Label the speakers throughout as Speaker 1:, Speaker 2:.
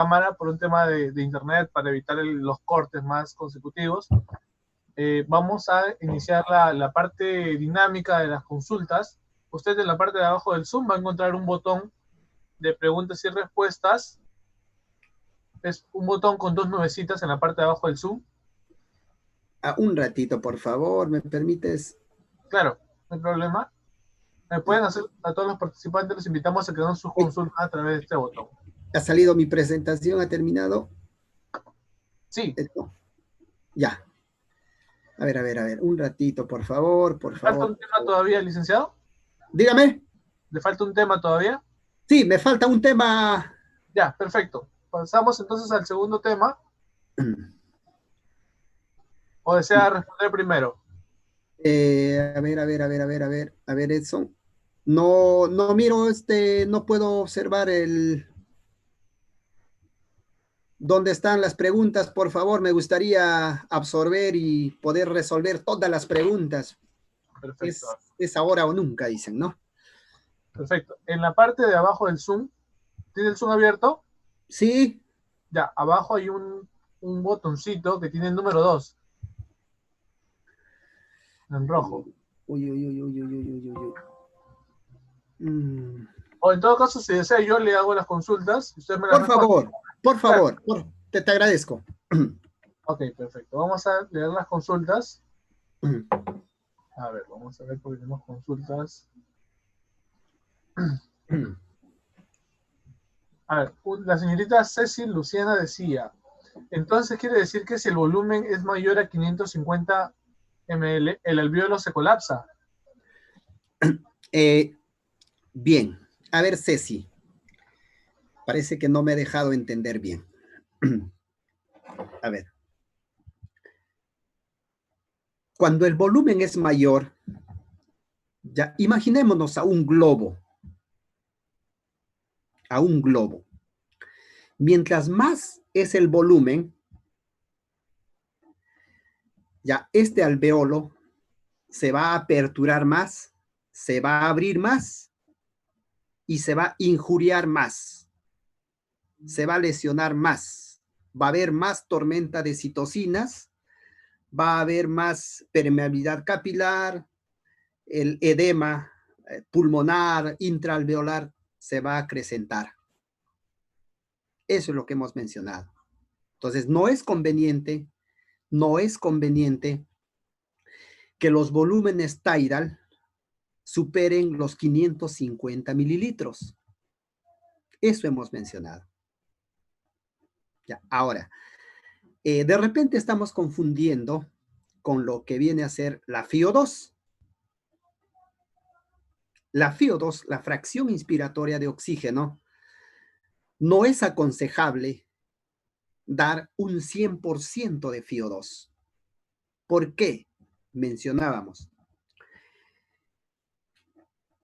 Speaker 1: cámara por un tema de internet para evitar los cortes más consecutivos. Vamos a iniciar la parte dinámica de las consultas. Usted en la parte de abajo del Zoom va a encontrar un botón de preguntas y respuestas. Es un botón con dos nubecitas en la parte de abajo del Zoom.
Speaker 2: Un ratito, por favor, ¿me permites?
Speaker 1: Claro, no hay problema. Pueden hacer a todos los participantes, los invitamos a que hagan sus consultas a través de este botón.
Speaker 2: ¿Ha salido mi presentación? ¿Ha terminado?
Speaker 1: Sí.
Speaker 2: Esto. Ya. A ver. Un ratito, por favor, por
Speaker 1: ¿Le falta
Speaker 2: favor.
Speaker 1: un tema todavía, licenciado?
Speaker 2: Dígame.
Speaker 1: ¿Le falta un tema todavía?
Speaker 2: Sí, me falta un tema.
Speaker 1: Ya, perfecto. Pasamos entonces al segundo tema. ¿O desea responder primero?
Speaker 2: A ver, Edson. No miro no puedo observar dónde están las preguntas. Por favor, me gustaría absorber y poder resolver todas las preguntas.
Speaker 1: Perfecto.
Speaker 2: Es ahora o nunca, dicen, ¿no?
Speaker 1: Perfecto. En la parte de abajo del Zoom, ¿tiene el Zoom abierto?
Speaker 2: Sí.
Speaker 1: Ya, abajo hay un botoncito que tiene el número 2. En rojo.
Speaker 2: Uy.
Speaker 1: O en todo caso, si desea, yo le hago las consultas y usted me las
Speaker 2: Por
Speaker 1: responde.
Speaker 2: favor, te agradezco.
Speaker 1: Ok, perfecto. Vamos a leer las consultas. A ver, vamos a ver porque tenemos consultas. A ver, la señorita Cecil Luciana decía, entonces quiere decir que si el volumen es mayor a 550 ml, el alvéolo se colapsa.
Speaker 2: Bien, a ver, Ceci. Parece que no me he dejado entender bien. A ver. Cuando el volumen es mayor, ya imaginémonos a un globo. A un globo. Mientras más es el volumen, ya este alvéolo se va a aperturar más, se va a abrir más y se va a injuriar más. Se va a lesionar más. Va a haber más tormenta de citocinas, va a haber más permeabilidad capilar, el edema pulmonar, intraalveolar se va a acrecentar. Eso es lo que hemos mencionado. Entonces, no es conveniente que los volúmenes tidal superen los 550 mililitros. Eso hemos mencionado. Ya, ahora, de repente estamos confundiendo con lo que viene a ser la FiO2. La FiO2, la fracción inspiratoria de oxígeno, no es aconsejable dar un 100% de FiO2. ¿Por qué? Mencionábamos.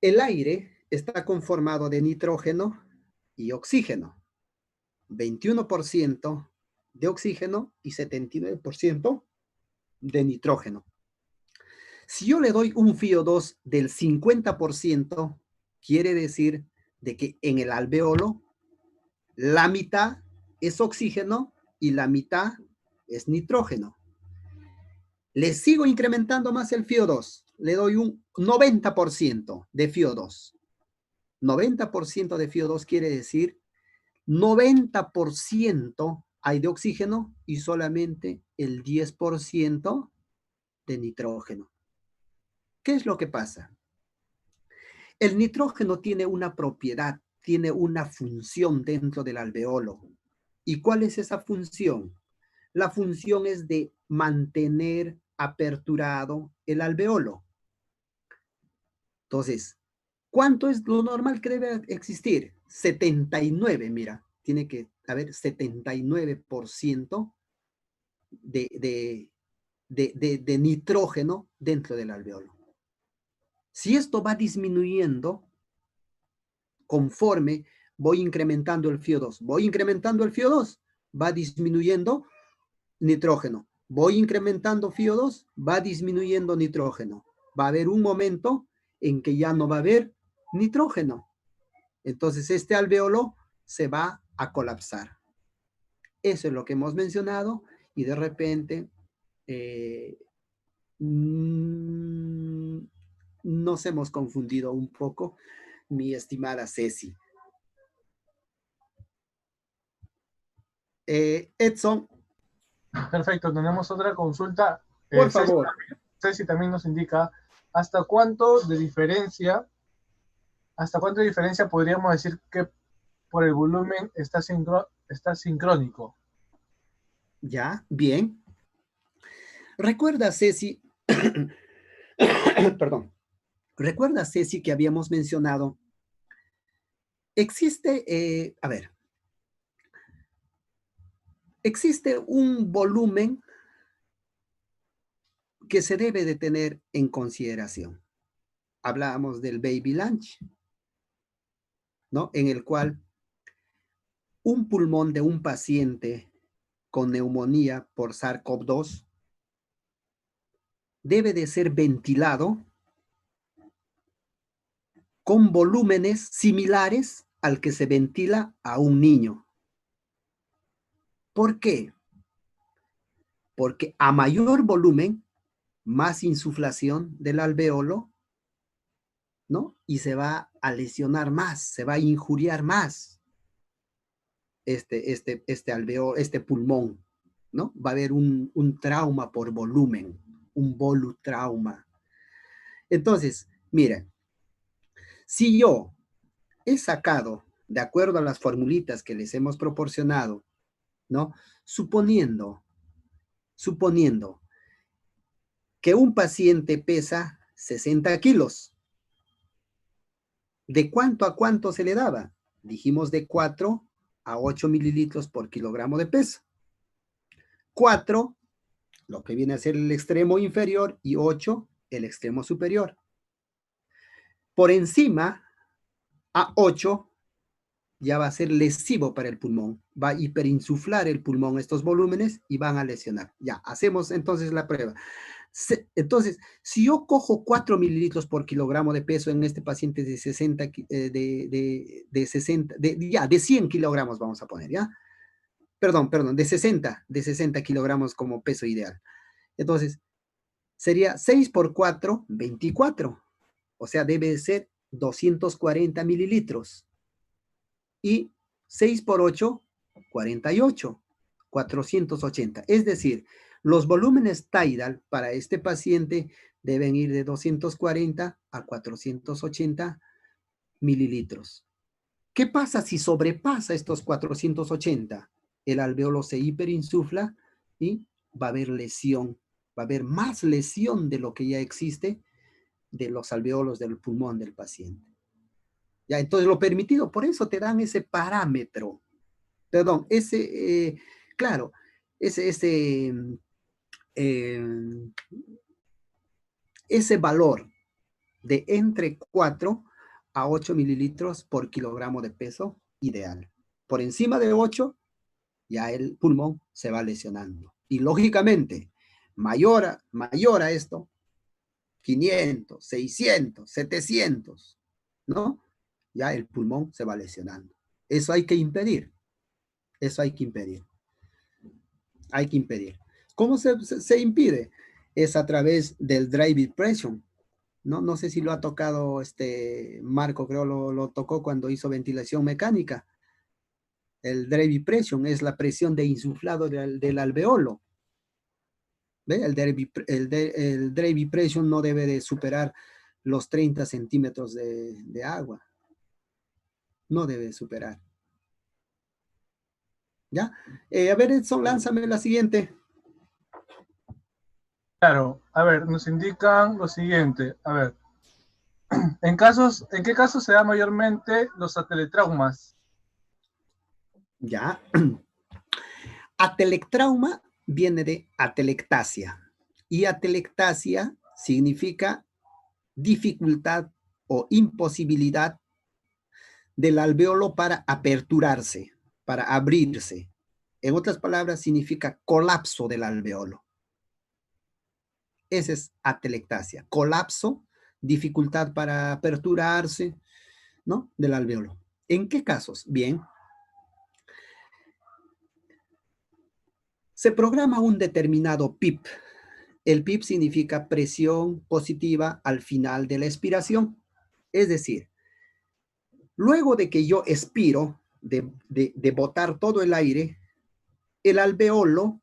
Speaker 2: El aire está conformado de nitrógeno y oxígeno. 21% de oxígeno y 79% de nitrógeno. Si yo le doy un FiO2 del 50%, quiere decir de que en el alvéolo la mitad es oxígeno y la mitad es nitrógeno. Le sigo incrementando más el FiO2. Le doy un 90% de FiO2. 90% de FiO2 quiere decir 90% hay de oxígeno y solamente el 10% de nitrógeno. ¿Qué es lo que pasa? El nitrógeno tiene una propiedad, tiene una función dentro del alvéolo. ¿Y cuál es esa función? La función es de mantener aperturado el alvéolo. Entonces, ¿cuánto es lo normal que debe existir? 79, mira, tiene que haber 79% de nitrógeno dentro del alvéolo. Si esto va disminuyendo conforme voy incrementando el FiO2, va disminuyendo nitrógeno. Voy incrementando FiO2, va disminuyendo nitrógeno. Va a haber un momento en que ya no va a haber nitrógeno. Entonces este alvéolo se va a colapsar. Eso es lo que hemos mencionado y de repente nos hemos confundido un poco, mi estimada Ceci. Edson,
Speaker 1: Perfecto, tenemos otra consulta.
Speaker 2: por favor.
Speaker 1: Ceci también nos indica hasta cuánto de diferencia, podríamos decir que por el volumen está sincrónico.
Speaker 2: Ya, bien. Recuerda, Ceci, perdón, recuerda, Ceci, que habíamos mencionado, existe un volumen que se debe de tener en consideración. Hablábamos del baby lunch, ¿no? En el cual un pulmón de un paciente con neumonía por SARS-CoV-2 debe de ser ventilado con volúmenes similares al que se ventila a un niño. ¿Por qué? Porque a mayor volumen, más insuflación del alveolo, ¿no? Y se va a lesionar más, se va a injuriar más este pulmón, ¿no? Va a haber un trauma por volumen, un volutrauma. Entonces, miren, si yo he sacado, de acuerdo a las formulitas que les hemos proporcionado, ¿no? Suponiendo que un paciente pesa 60 kilos, ¿de cuánto a cuánto se le daba? Dijimos de 4 a 8 mililitros por kilogramo de peso. 4, lo que viene a ser el extremo inferior, y 8, el extremo superior. Por encima, a 8, ya va a ser lesivo para el pulmón. Va a hiperinsuflar el pulmón estos volúmenes y van a lesionar. Ya, hacemos entonces la prueba. Entonces, si yo cojo 4 mililitros por kilogramo de peso en este paciente de 60, de 100 kilogramos vamos a poner, ¿ya? Perdón, de 60 kilogramos como peso ideal. Entonces, sería 6 por 4, 24. O sea, debe ser 240 mililitros. Y 6 por 8, 48, 480. Es decir, los volúmenes tidal para este paciente deben ir de 240 a 480 mililitros. ¿Qué pasa si sobrepasa estos 480? El alveolo se hiperinsufla y va a haber lesión, va a haber más lesión de lo que ya existe de los alveolos del pulmón del paciente. Ya, entonces lo permitido, por eso te dan ese parámetro, perdón, claro, ese valor de entre 4 a 8 mililitros por kilogramo de peso ideal. Por encima de 8, ya el pulmón se va lesionando. Y lógicamente, mayor a esto, 500, 600, 700, ¿no? Ya el pulmón se va lesionando. Eso hay que impedir. Eso hay que impedir. Hay que impedir. ¿Cómo se impide? Es a través del dry vibration. No sé si lo ha tocado Marco, creo lo tocó cuando hizo ventilación mecánica. El dry vibration es la presión de insuflado del alveolo. ¿Ve? El dry vibration no debe de superar los 30 centímetros de agua. No debe superar. ¿Ya? A ver, Edson, lánzame la siguiente.
Speaker 1: Claro, a ver, nos indican lo siguiente. A ver, ¿en qué casos se da mayormente los atelectraumas?
Speaker 2: Ya. Atelectrauma viene de atelectasia. Y atelectasia significa dificultad o imposibilidad del alveolo para aperturarse, para abrirse. En otras palabras, significa colapso del alveolo. Esa es atelectasia. Colapso, dificultad para aperturarse, ¿no? Del alveolo. ¿En qué casos? Bien. Se programa un determinado PIP. El PIP significa presión positiva al final de la expiración. Es decir, luego de que yo expiro, de botar todo el aire, el alveolo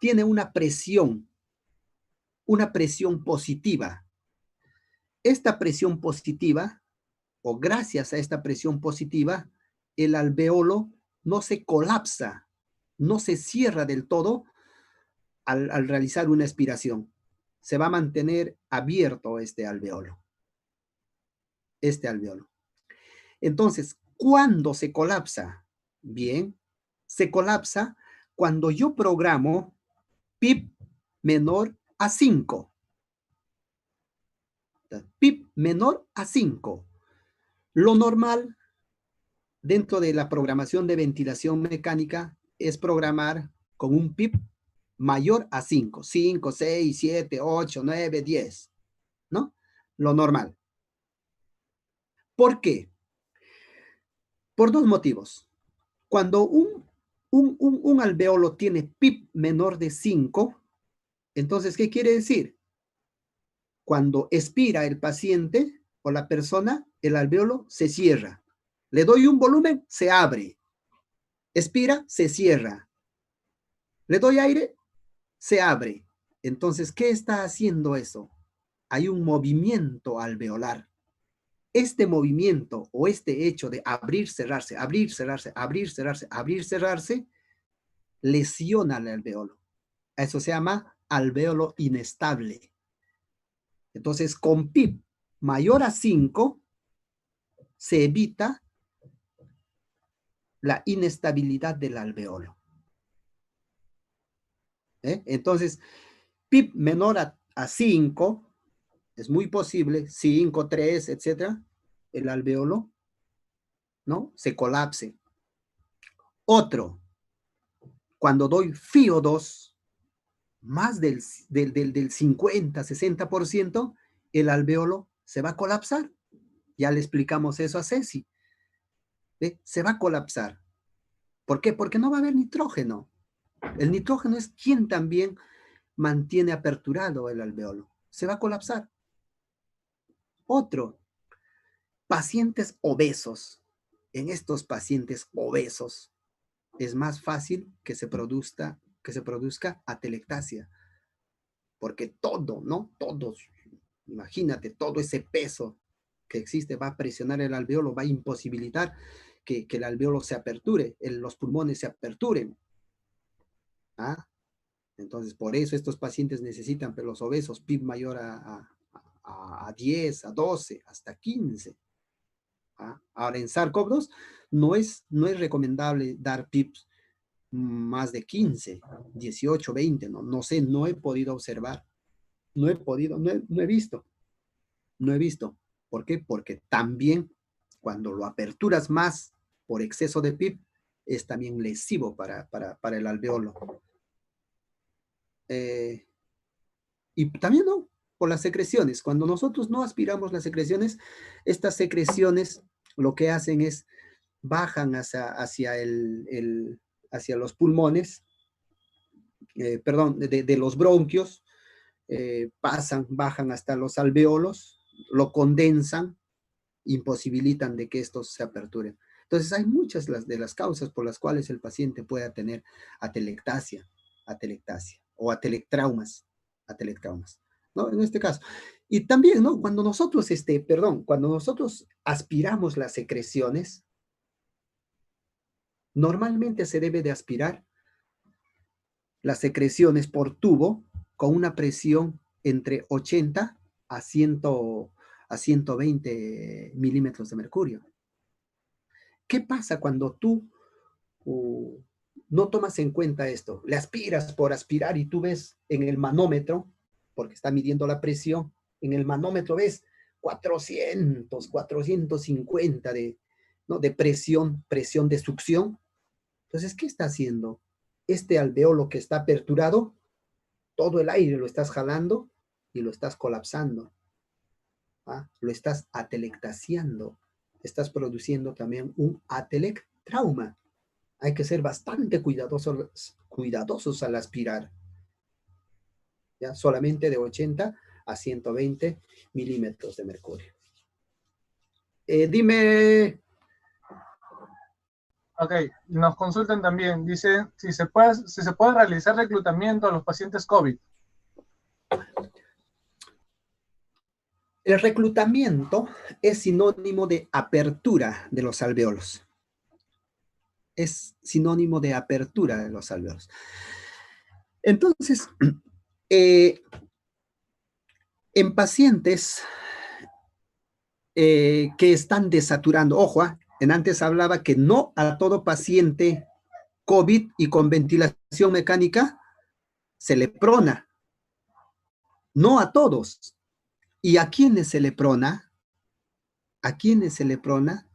Speaker 2: tiene una presión positiva. Esta presión positiva, o gracias a esta presión positiva, el alveolo no se colapsa, no se cierra del todo al realizar una expiración. Se va a mantener abierto este alveolo. Entonces, ¿cuándo se colapsa? Bien, se colapsa cuando yo programo PIP menor a 5. PIP menor a 5. Lo normal dentro de la programación de ventilación mecánica es programar con un PIP mayor a 5. 5, 6, 7, 8, 9, 10. ¿No? Lo normal. ¿Por qué? Por dos motivos. Cuando un alveolo tiene PIP menor de 5, entonces, ¿qué quiere decir? Cuando expira el paciente o la persona, el alveolo se cierra. Le doy un volumen, se abre. Expira, se cierra. Le doy aire, se abre. Entonces, ¿qué está haciendo eso? Hay un movimiento alveolar. Este movimiento o este hecho de abrir, cerrarse, abrir, cerrarse, abrir, cerrarse, abrir, cerrarse, lesiona el alveolo. Eso se llama alveolo inestable. Entonces, con PIP mayor a 5, se evita la inestabilidad del alveolo. Entonces, PIP menor a 5, es muy posible, 5, 3, etcétera, el alveolo, ¿no? Se colapse. Otro, cuando doy FiO2, más del 50, 60%, el alveolo se va a colapsar. Ya le explicamos eso a Ceci. Se va a colapsar. ¿Por qué? Porque no va a haber nitrógeno. El nitrógeno es quien también mantiene aperturado el alveolo. Se va a colapsar. Otro, pacientes obesos. En estos pacientes obesos es más fácil que se produzca atelectasia. Porque todo, ¿no? Todos, imagínate, todo ese peso que existe va a presionar el alveolo, va a imposibilitar que el alveolo se aperture, los pulmones se aperturen. ¿Ah? Entonces, por eso estos pacientes necesitan, pero los obesos, PIB mayor a 10, a 12, hasta 15. ¿Ah? Ahora, en SARS-CoV-2 no es recomendable dar PIBs más de 15, 18, 20, no sé, no he podido observar, no he visto. ¿Por qué? Porque también cuando lo aperturas más por exceso de PIB, es también lesivo para el alveolo. Y también, ¿no? Por las secreciones. Cuando nosotros no aspiramos las secreciones, estas secreciones lo que hacen es bajan hacia los pulmones, perdón, de los bronquios, bajan hasta los alveolos, lo condensan, imposibilitan de que estos se aperturen. Entonces hay muchas de las causas por las cuales el paciente pueda tener atelectasia o atelectraumas, ¿no? En este caso. Y también, ¿no? Cuando nosotros aspiramos las secreciones, normalmente se debe de aspirar las secreciones por tubo con una presión entre 80 a 120 milímetros de mercurio. ¿Qué pasa cuando tú no tomas en cuenta esto? Le aspiras por aspirar y tú ves en el manómetro, porque está midiendo la presión, en el manómetro ves 400, 450 ¿no? de presión de succión. Entonces, ¿qué está haciendo? Este alveolo que está aperturado, todo el aire lo estás jalando y lo estás colapsando. ¿Ah? Lo estás atelectasiando. Estás produciendo también un atelectrauma. Hay que ser bastante cuidadosos cuidadosos al aspirar, ¿ya? Solamente de 80 a 120 milímetros de mercurio. Dime.
Speaker 1: Ok, nos consultan también, dice si se puede realizar reclutamiento a los pacientes COVID.
Speaker 2: El reclutamiento es sinónimo de apertura de los alveolos. Es sinónimo de apertura de los alveolos. Entonces, en pacientes que están desaturando, ojo, en antes hablaba que no a todo paciente COVID y con ventilación mecánica se le prona. No a todos. ¿Y a quiénes se le prona? ¿A quiénes se le prona?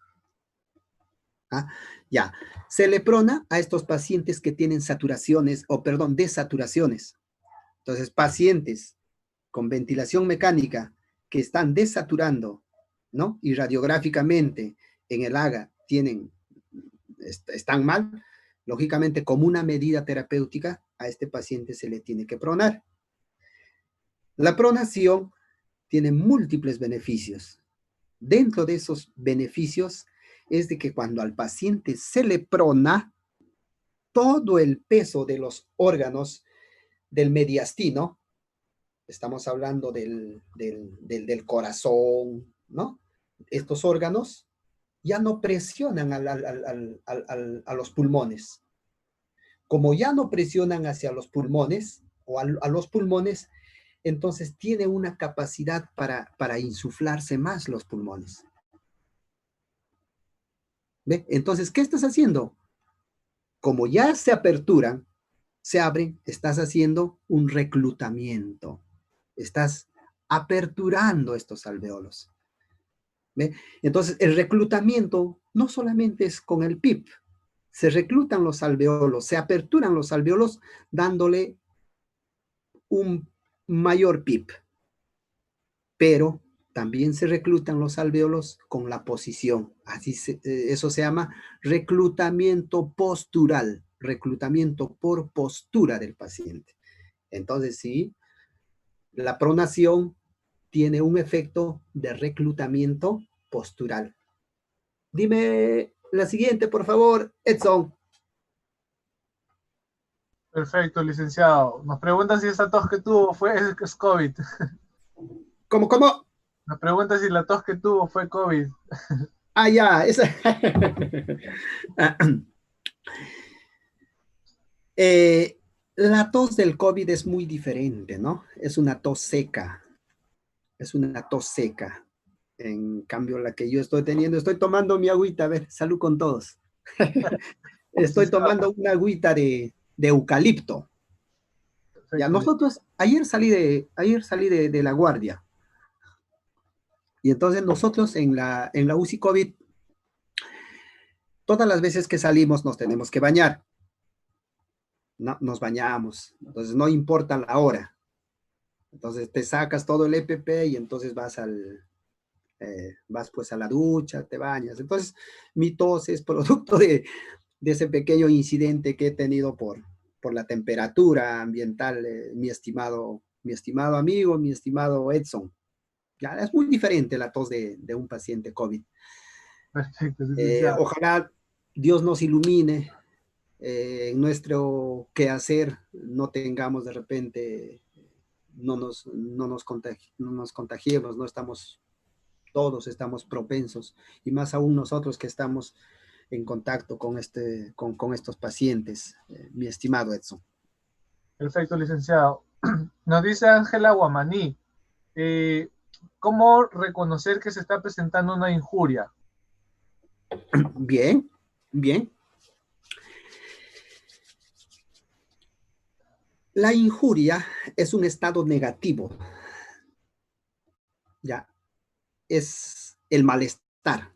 Speaker 2: ¿Ah? Ya, se le prona a estos pacientes que tienen saturaciones, o perdón, desaturaciones. Entonces, pacientes con ventilación mecánica que están desaturando, ¿no? Y radiográficamente en el AGA están mal, lógicamente como una medida terapéutica a este paciente se le tiene que pronar. La pronación tiene múltiples beneficios. Dentro de esos beneficios es de que cuando al paciente se le prona, todo el peso de los órganos del mediastino, estamos hablando del corazón, ¿no? Estos órganos ya no presionan a los pulmones. Como ya no presionan hacia los pulmones o a los pulmones, entonces tiene una capacidad para insuflarse más los pulmones. ¿Ve? Entonces, ¿qué estás haciendo? Como ya se aperturan, se abren, estás haciendo un reclutamiento. Estás aperturando estos alveolos. ¿Ve? Entonces, el reclutamiento no solamente es con el PIP, se reclutan los alveolos, se aperturan los alveolos dándole un mayor PIP, pero también se reclutan los alveolos con la posición. Eso se llama reclutamiento postural, reclutamiento por postura del paciente. Entonces, sí, la pronación tiene un efecto de reclutamiento postural. Dime la siguiente, por favor, Edson.
Speaker 1: Perfecto, licenciado. Nos pregunta si esa tos que tuvo es COVID.
Speaker 2: ¿Cómo?
Speaker 1: Nos pregunta si la tos que tuvo fue COVID.
Speaker 2: Ah, ya, esa. La tos del COVID es muy diferente, ¿no? Es una tos seca. Es una tos seca. En cambio, la que yo estoy teniendo, estoy tomando mi agüita, a ver, salud con todos. Estoy
Speaker 1: Licenciado,
Speaker 2: tomando una agüita de eucalipto. Ya,
Speaker 1: perfecto.
Speaker 2: nosotros, ayer salí de la guardia. Y entonces nosotros en la UCI COVID, todas las veces que salimos nos tenemos que bañar. No, nos bañamos. Entonces no importa la hora. Entonces te sacas todo el EPP y entonces vas pues a la ducha, te bañas. Entonces mi tos es producto de ese pequeño incidente que he tenido por la temperatura ambiental, mi estimado amigo, mi estimado Edson. Ya, es muy diferente la tos de un paciente COVID.
Speaker 1: Perfecto, licenciado.
Speaker 2: Ojalá Dios nos ilumine en nuestro quehacer, no tengamos de repente, no nos contagiemos, todos estamos propensos, y más aún nosotros que estamos en contacto con estos pacientes, mi estimado Edson.
Speaker 1: Perfecto, licenciado. Nos dice Ángela Guamaní, ¿cómo reconocer que se está presentando una injuria?
Speaker 2: Bien, bien. La injuria es un estado negativo, ya, es el malestar.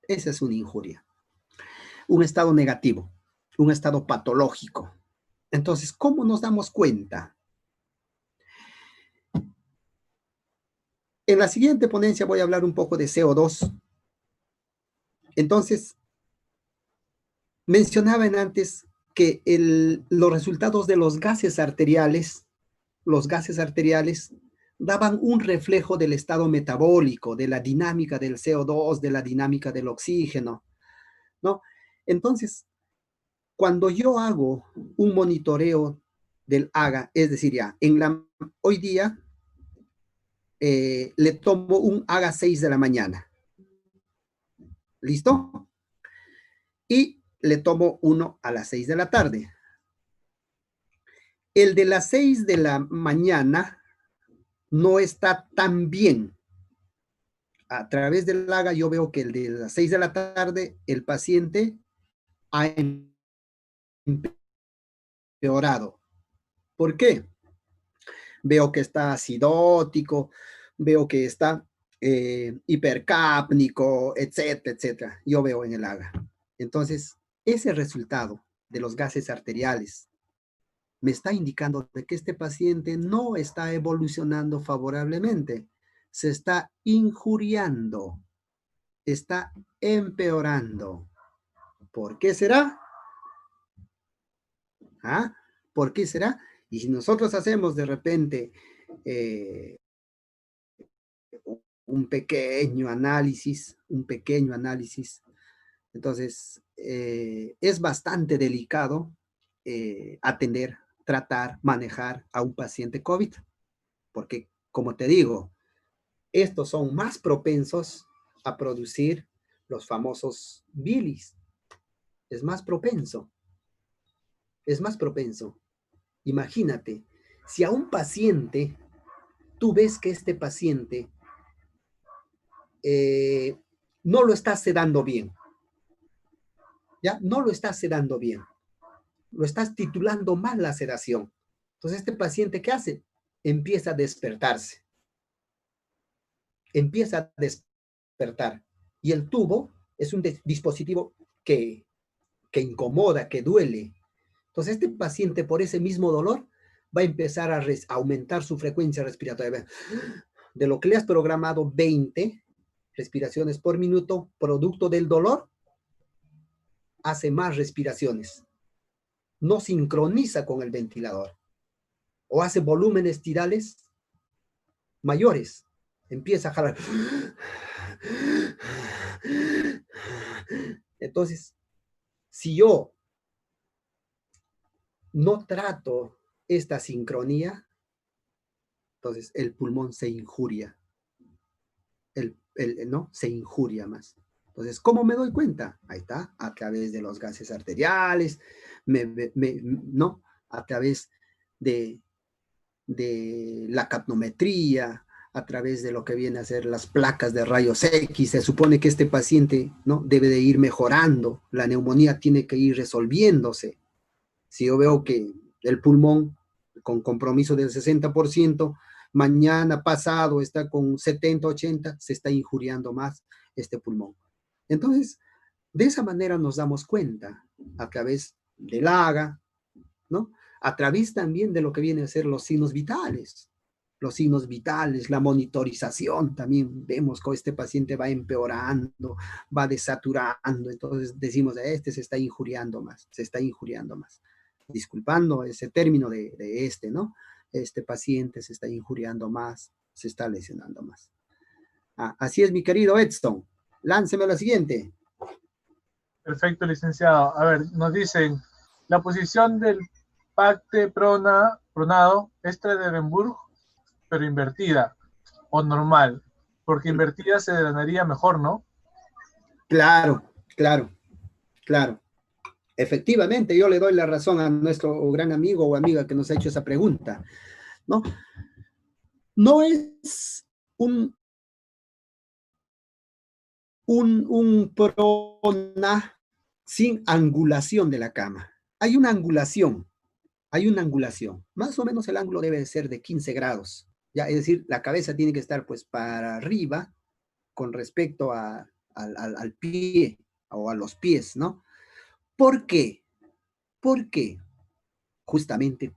Speaker 2: Esa es una injuria. Un estado negativo, un estado patológico. Entonces, ¿cómo nos damos cuenta? En la siguiente ponencia voy a hablar un poco de CO2. Entonces, mencionaban antes que los resultados de los gases arteriales daban un reflejo del estado metabólico, de la dinámica del CO2, de la dinámica del oxígeno, ¿no? Entonces, cuando yo hago un monitoreo del AGA, es decir, ya, hoy día le tomo un AGA 6 de la mañana, ¿listo? Y le tomo uno a las 6 de la tarde. El de las 6 de la mañana no está tan bien. A través del AGA yo veo que el de las 6 de la tarde, el paciente ha empeorado. ¿Por qué? Veo que está acidótico, veo que está hipercápnico, etcétera, etcétera. Yo veo en el AGA. Entonces, ese resultado de los gases arteriales me está indicando de que este paciente no está evolucionando favorablemente, se está injuriando, está empeorando. ¿Por qué será? ¿Ah? ¿Por qué será? Y si nosotros hacemos de repente un pequeño análisis, entonces es bastante delicado atender, tratar, manejar a un paciente COVID, porque como te digo, estos son más propensos a producir los famosos bilis. Es más propenso. Imagínate, si a un paciente, tú ves que este paciente no lo estás sedando bien, ¿ya? No lo estás sedando bien. Lo estás titulando mal la sedación. Entonces, este paciente, ¿qué hace? Empieza a despertarse. Y el tubo es un dispositivo que incomoda, que duele. Entonces, este paciente, por ese mismo dolor, va a empezar a aumentar su frecuencia respiratoria. De lo que le has programado 20 respiraciones por minuto, producto del dolor, hace más respiraciones. No sincroniza con el ventilador. O hace volúmenes tirales mayores. Empieza a jalar. Entonces, si yo no trato esta sincronía, entonces el pulmón se injuria. ¿No? Se injuria más. Entonces, ¿cómo me doy cuenta? Ahí está, a través de los gases arteriales, ¿no? A través de la capnometría, a través de lo que viene a ser las placas de rayos X. Se supone que este paciente, ¿no?, debe de ir mejorando, la neumonía tiene que ir resolviéndose. Si yo veo que el pulmón con compromiso del 60%, mañana pasado está con 70, 80, se está injuriando más este pulmón. Entonces, de esa manera nos damos cuenta, a través del AGA, ¿no?, a través también de lo que vienen a ser los signos vitales. Los signos vitales, la monitorización, también vemos que este paciente va empeorando, va desaturando, entonces decimos, este se está injuriando más, disculpando ese término de ¿no? Este paciente se está injuriando más, se está lesionando más. Así es, mi querido Edson. Lánceme la siguiente.
Speaker 1: Perfecto, licenciado. A ver, nos dicen, la posición del pacte pronado es Trendelenburg, pero invertida, o normal, porque invertida se drenaría mejor, ¿no?
Speaker 2: Claro. Efectivamente, yo le doy la razón a nuestro gran amigo o amiga que nos ha hecho esa pregunta, ¿no? No es un prona sin angulación de la cama. Hay una angulación. Más o menos el ángulo debe ser de 15 grados. ¿Ya? Es decir, la cabeza tiene que estar pues para arriba con respecto al pie o a los pies, ¿no? ¿Por qué? Porque justamente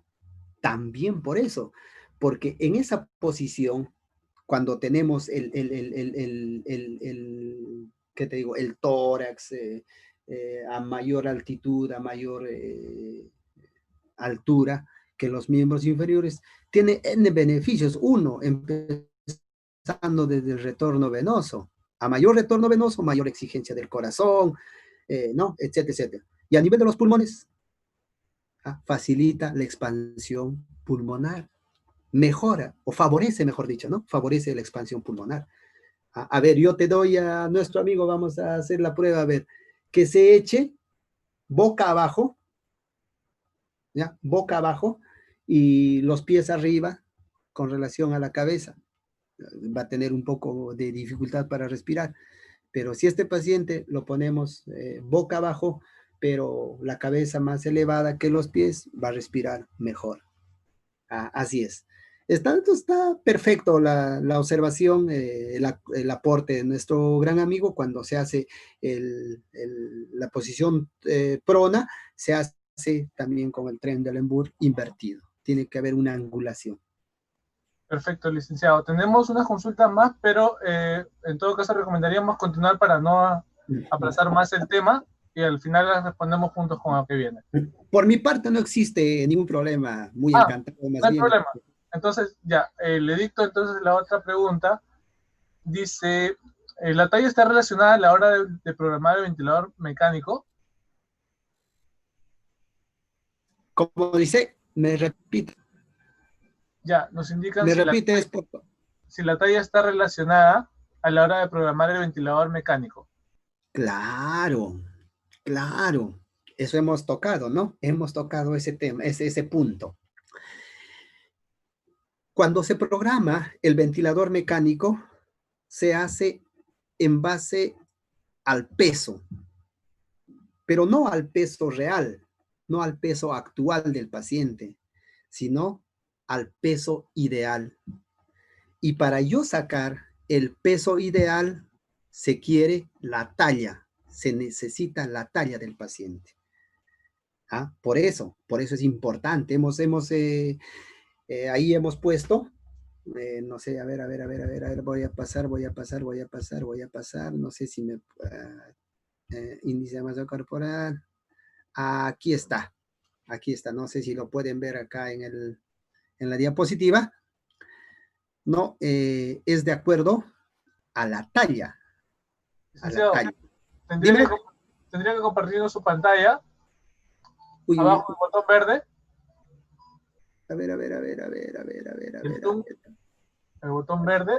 Speaker 2: también por eso, porque en esa posición, cuando tenemos ¿qué te digo? El tórax, a mayor altitud, a mayor altura que los miembros inferiores, tiene N beneficios. Uno, empezando desde el retorno venoso. A mayor retorno venoso, mayor exigencia del corazón, ¿no? Etcétera, etcétera. Y a nivel de los pulmones, facilita la expansión pulmonar, mejora, o favorece, mejor dicho, ¿no? Favorece la expansión pulmonar. A ver, yo te doy a nuestro amigo, vamos a hacer la prueba, a ver, que se eche boca abajo, ¿ya? Boca abajo y los pies arriba con relación a la cabeza. Va a tener un poco de dificultad para respirar, pero si este paciente lo ponemos boca abajo, pero la cabeza más elevada que los pies, va a respirar mejor. Así es. Está perfecto la observación, el aporte de nuestro gran amigo cuando se hace la posición prona, se hace también con el Trendelenburg invertido. Tiene que haber una angulación.
Speaker 1: Perfecto, licenciado. Tenemos unas consultas más, pero en todo caso recomendaríamos continuar para no aplazar más el tema y al final las respondemos juntos con lo que viene.
Speaker 2: Por mi parte no existe ningún problema, muy encantado más
Speaker 1: no hay
Speaker 2: bien.
Speaker 1: problema. Entonces, ya, le dicto entonces la otra pregunta. Dice, ¿la talla está relacionada a la hora de programar el ventilador mecánico?
Speaker 2: Como dice, me repite.
Speaker 1: Ya, nos indican
Speaker 2: Me repites, por favor.
Speaker 1: Si la talla está relacionada a la hora de programar el ventilador mecánico.
Speaker 2: Claro, claro. Eso hemos tocado, ¿no? Hemos tocado ese tema, ese punto. Cuando se programa el ventilador mecánico, se hace en base al peso, pero no al peso real, no al peso actual del paciente, sino al peso ideal. Y para yo sacar el peso ideal, se quiere la talla, se necesita la talla del paciente. Por eso es importante. Ahí hemos puesto, no sé, a ver, voy a pasar, no sé si me... índice de masa corporal. Aquí está, no sé si lo pueden ver acá en la diapositiva. No, es de acuerdo a la talla.
Speaker 1: Tendría que compartir su pantalla. Abajo el botón verde.
Speaker 2: A ver.
Speaker 1: El botón verde.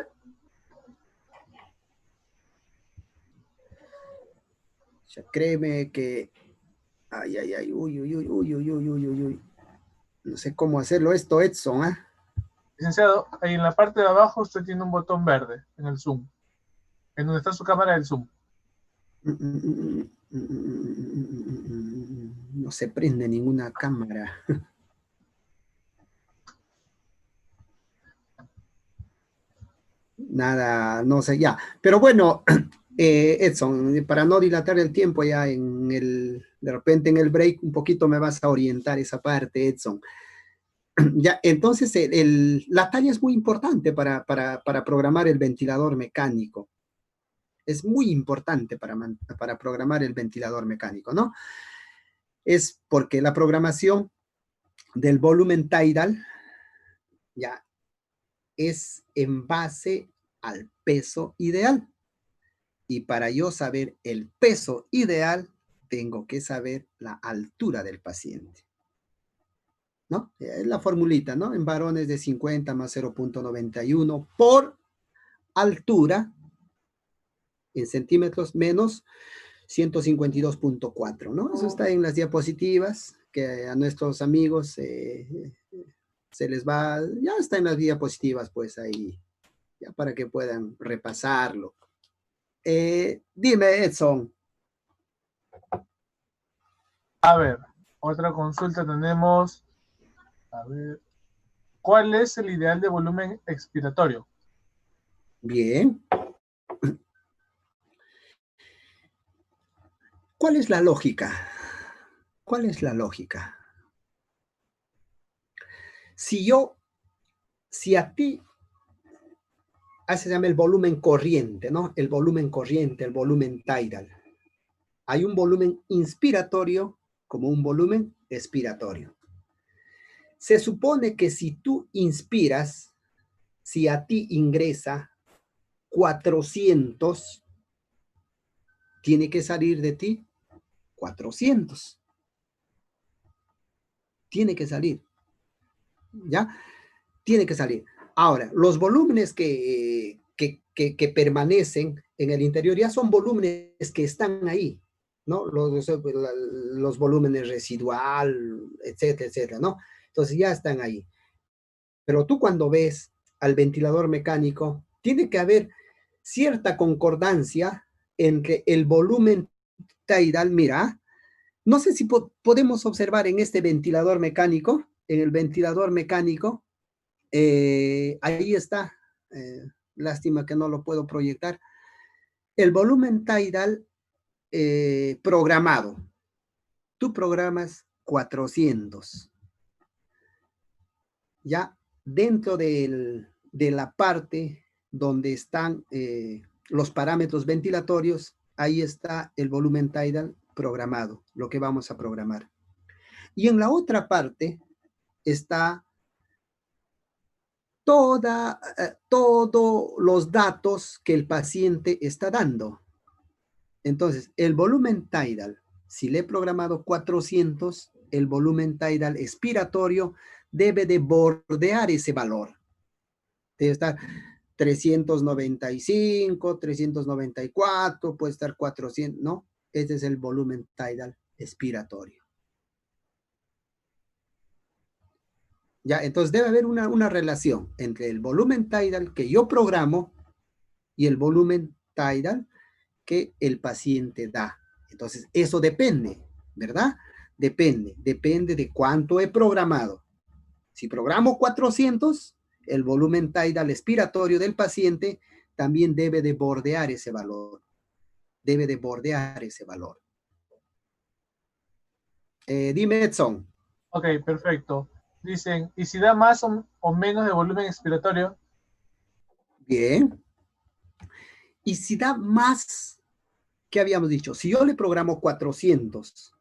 Speaker 2: Ya, créeme que... Uy. No sé cómo hacerlo esto, Edson, ¿ah?
Speaker 1: Licenciado, ahí en la parte de abajo usted tiene un botón verde en el zoom. En donde está su cámara del zoom.
Speaker 2: No se prende ninguna cámara. Nada, no sé, ya. Pero bueno, Edson, para no dilatar el tiempo ya de repente en el break un poquito me vas a orientar esa parte, Edson. Ya, entonces la talla es muy importante para programar el ventilador mecánico. Es muy importante para programar el ventilador mecánico, ¿no? Es porque la programación del volumen tidal ya es en base al peso ideal. Y para yo saber el peso ideal, tengo que saber la altura del paciente, ¿no? Es la formulita, ¿no? En varones de 50 más 0.91 por altura, en centímetros, menos 152.4, ¿no? Eso está en las diapositivas que a nuestros amigos se les va, ya está en las diapositivas, pues ahí, ya para que puedan repasarlo. Dime, Edson.
Speaker 1: A ver, otra consulta tenemos. A ver, ¿cuál es el ideal de volumen expiratorio?
Speaker 2: Bien. ¿Cuál es la lógica? ¿Cuál es la lógica? Si a ti, se llama el volumen corriente, ¿no? El volumen corriente, el volumen tidal. Hay un volumen inspiratorio como un volumen expiratorio. Se supone que si tú inspiras, si a ti ingresa 400, tiene que salir de ti 400. Tiene que salir, ¿ya? Tiene que salir. Ahora, los volúmenes que permanecen en el interior ya son volúmenes que están ahí, ¿no? Los volúmenes residual, etcétera, etcétera, ¿no? Entonces ya están ahí. Pero tú cuando ves al ventilador mecánico, tiene que haber cierta concordancia entre el volumen tidal. Mira, no sé si podemos observar en este ventilador mecánico, en el ventilador mecánico, ahí está, lástima que no lo puedo proyectar, el volumen tidal programado. Tú programas 400. Ya dentro de la parte donde están los parámetros ventilatorios, ahí está el volumen tidal programado, lo que vamos a programar. Y en la otra parte está todos los datos que el paciente está dando. Entonces, el volumen tidal, si le he programado 400, el volumen tidal expiratorio debe de bordear ese valor. Debe estar 395, 394, puede estar 400, ¿no? Ese es el volumen tidal expiratorio. Ya, entonces debe haber una relación entre el volumen tidal que yo programo y el volumen tidal que el paciente da. Entonces, eso depende, ¿verdad? Depende de cuánto he programado. Si programo 400, el volumen tidal expiratorio del paciente también debe de bordear ese valor. Debe de bordear ese valor. Dime, Edson.
Speaker 1: Ok, perfecto. Dicen, ¿y si da más o menos de volumen expiratorio?
Speaker 2: Bien. Y si da más, ¿qué habíamos dicho? Si yo le programo 400,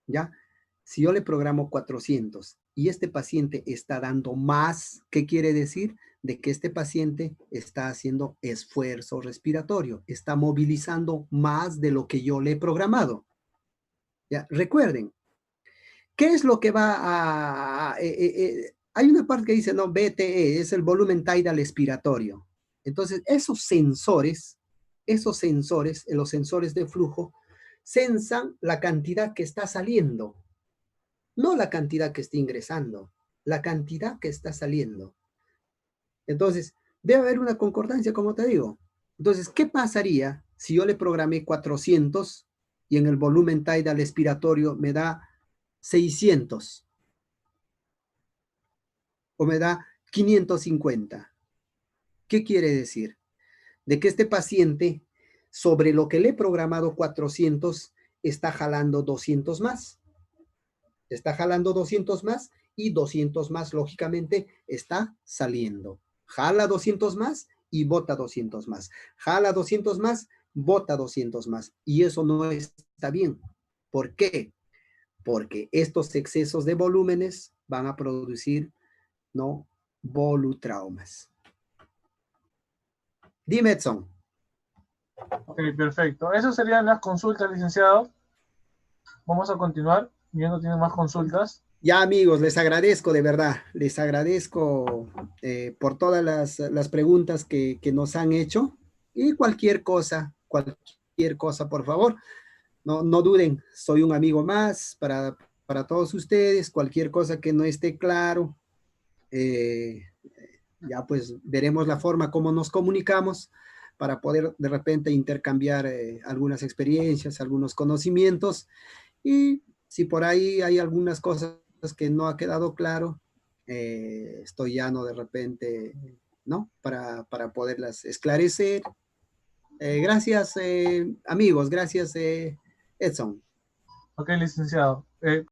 Speaker 2: ¿ya? Si yo le programo 400 y este paciente está dando más, ¿qué quiere decir? De que este paciente está haciendo esfuerzo respiratorio, está movilizando más de lo que yo le he programado. ¿Ya? Recuerden, ¿qué es lo que va a... hay una parte que dice, no, BTE, es el volumen tidal expiratorio. Entonces, esos sensores, los sensores de flujo, sensan la cantidad que está saliendo, no la cantidad que está ingresando, la cantidad que está saliendo. Entonces, debe haber una concordancia, como te digo. Entonces, ¿qué pasaría si yo le programé 400 y en el volumen tidal expiratorio me da 600 o me da 550? ¿Qué quiere decir? De que este paciente, sobre lo que le he programado 400, está jalando 200 más. Está jalando 200 más y 200 más, lógicamente, está saliendo. Jala 200 más y bota 200 más. Jala 200 más, bota 200 más. Y eso no está bien. ¿Por qué? Porque estos excesos de volúmenes van a producir, ¿no?, volutraumas. Dime, Edson.
Speaker 1: Ok, perfecto. Esas serían las consultas, licenciado. Vamos a continuar. Ya no tiene más consultas.
Speaker 2: Ya, amigos, les agradezco de verdad, les agradezco por todas las preguntas que nos han hecho y cualquier cosa, por favor, no duden, soy un amigo más para todos ustedes, cualquier cosa que no esté claro, ya pues veremos la forma como nos comunicamos para poder de repente intercambiar algunas experiencias, algunos conocimientos y si por ahí hay algunas cosas que no ha quedado claro, estoy llano de repente, ¿no? Para poderlas esclarecer. Gracias, amigos, gracias, Edson.
Speaker 1: Ok, licenciado.